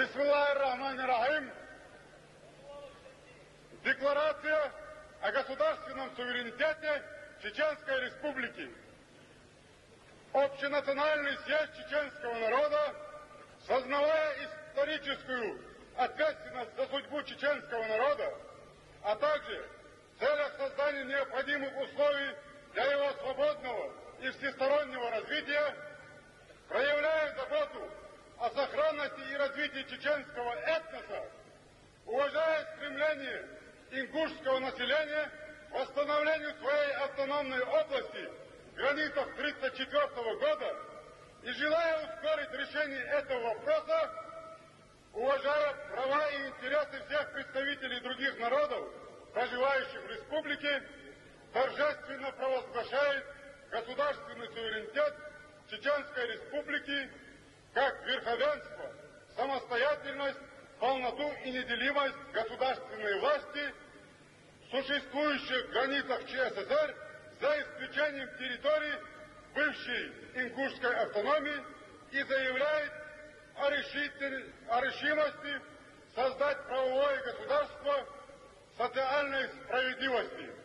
Бисмиллахир-рахманир-рахим. Декларация о государственном суверенитете Чеченской Республики. Общенациональный съезд чеченского народа, сознавая историческую ответственность за судьбу чеченского народа, а также в целях создания необходимых условий для его свободного и всестороннего развития, проявляя заботу о сохранности и развитии чеченского этноса, уважая стремление ингушского населения к восстановлению своей автономной области в границах 1934 года и желая ускорить решение этого вопроса, уважая права и интересы всех представителей других народов, проживающих в республике, торжественно провозглашает государственный суверенитет Чеченской Республики как верховенство, самостоятельность, полноту и неделимость государственной власти в существующих границах ЧССР за исключением территорий бывшей ингушской автономии и заявляет о решимости создать правовое государство социальной справедливости.